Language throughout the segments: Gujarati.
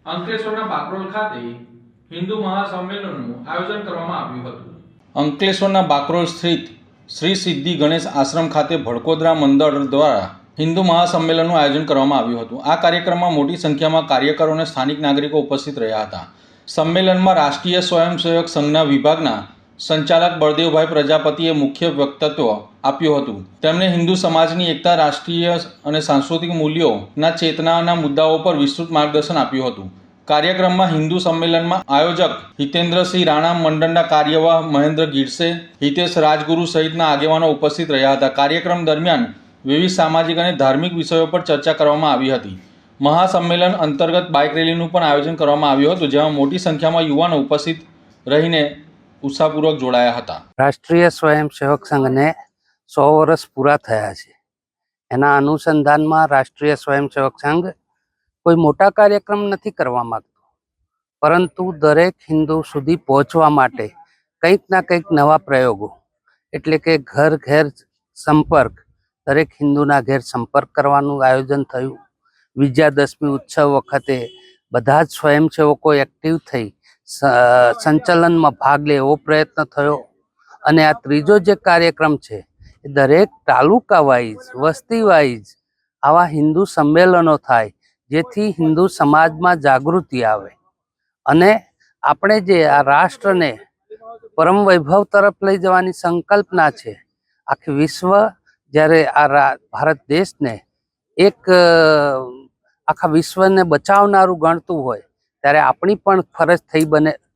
અંકલેશ્વરના બાકરોલ ખાતે હિન્દુ મહાસંમેલનનું આયોજન કરવામાં આવ્યું હતું। અંકલેશ્વરના બાકરોલ સ્થિત શ્રી સિદ્ધિ ગણેશ આશ્રમ ખાતે ભડકોદરા મંડળ દ્વારા હિન્દુ મહાસંમેલનનું આયોજન કરવામાં આવ્યું હતું। આ કાર્યક્રમમાં મોટી સંખ્યામાં કાર્યકરો અને સ્થાનિક નાગરિકો ઉપસ્થિત રહ્યા હતા। સંમેલનમાં રાષ્ટ્રીય સ્વયંસેવક સંઘના વિભાગના સંચાલક બળદેવભાઈ પ્રજાપતિએ મુખ્ય વક્તવ્ય આપ્યું હતું। તેમણે હિન્દુ સમાજની એકતા, રાષ્ટ્રીય અને સાંસ્કૃતિક મૂલ્યોના ચેતનાના મુદ્દાઓ પર વિસ્તૃત માર્ગદર્શન આપ્યું હતું। કાર્યક્રમમાં હિન્દુ સંમેલનમાં આયોજક હિતેન્દ્રસિંહ રાણા, મંડળના કાર્યવાહ મહેન્દ્ર ગીડસે, હિતેશ રાજગુરુ સહિતના આગેવાનો ઉપસ્થિત રહ્યા હતા। કાર્યક્રમ દરમિયાન વિવિધ સામાજિક અને ધાર્મિક વિષયો પર ચર્ચા કરવામાં આવી હતી। મહાસંમેલન અંતર્ગત બાઇક રેલીનું પણ આયોજન કરવામાં આવ્યું હતું, જેમાં મોટી સંખ્યામાં યુવાનો ઉપસ્થિત રહીને ઉત્સાહપૂર્વક જોડાયા હતા। રાષ્ટ્રીય સ્વયંસેવક સંઘને 100 વર્ષ પૂરા થયા છે। એના અનુસંધાનમાં રાષ્ટ્રીય સ્વયંસેવક સંઘ કોઈ મોટા કાર્યક્રમ નથી કરવા માંગતો, પરંતુ દરેક હિન્દુ સુધી પહોંચવા માટે કંઈક ના કંઈક નવા પ્રયોગો, એટલે કે ઘર ઘેર સંપર્ક, દરેક હિન્દુના ઘેર સંપર્ક કરવાનું આયોજન થયું। વિજયાદશમી ઉત્સવ વખતે બધા જ સ્વયંસેવકો એક્ટિવ થઈ સંચલનમાં ભાગ લે એવો પ્રયત્ન થયો। અને આ ત્રીજો જે કાર્યક્રમ છે એ દરેક તાલુકા વાઇઝ, વસ્તી વાઇઝ આવા હિન્દુ સંમેલનો થાય, જેથી હિન્દુ સમાજમાં જાગૃતિ આવે અને આપણે જે આ રાષ્ટ્રને પરમ વૈભવ તરફ લઈ જવાની સંકલ્પના છે, આખી વિશ્વ જ્યારે આ ભારત દેશને એક આખા વિશ્વને બચાવનારું ગણતું હોય, ત્યારે આપણી પણ ફરજ થઈ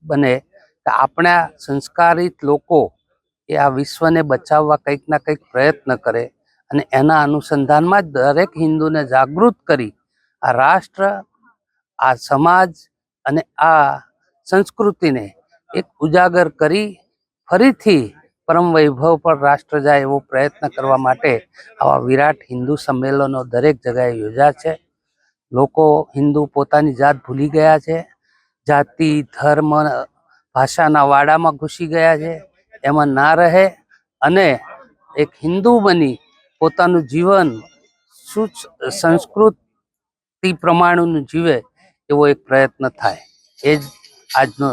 બને કે આપણા સંસ્કારિત લોકો એ આ વિશ્વને બચાવવા કંઈક ના કંઈક પ્રયત્ન કરે અને એના અનુસંધાનમાં જ દરેક હિન્દુને જાગૃત કરી આ રાષ્ટ્ર, આ સમાજ અને આ સંસ્કૃતિને એક ઉજાગર કરી ફરીથી પરમ વૈભવ પર રાષ્ટ્ર જાય એવો પ્રયત્ન કરવા માટે આવા વિરાટ હિન્દુ સંમેલનો દરેક જગાએ યોજ્યા છે। લોકો હિન્દુ પોતાની જાત ભૂલી ગયા છે, જાતિ, ધર્મ, ભાષાના વાડામાં ઘૂસી ગયા છે। એમાં ના રહે અને એક હિન્દુ બની પોતાનું જીવન સંસ્કૃતિ પ્રમાણેનું જીવે એવો એક પ્રયત્ન થાય, એ જ આજનો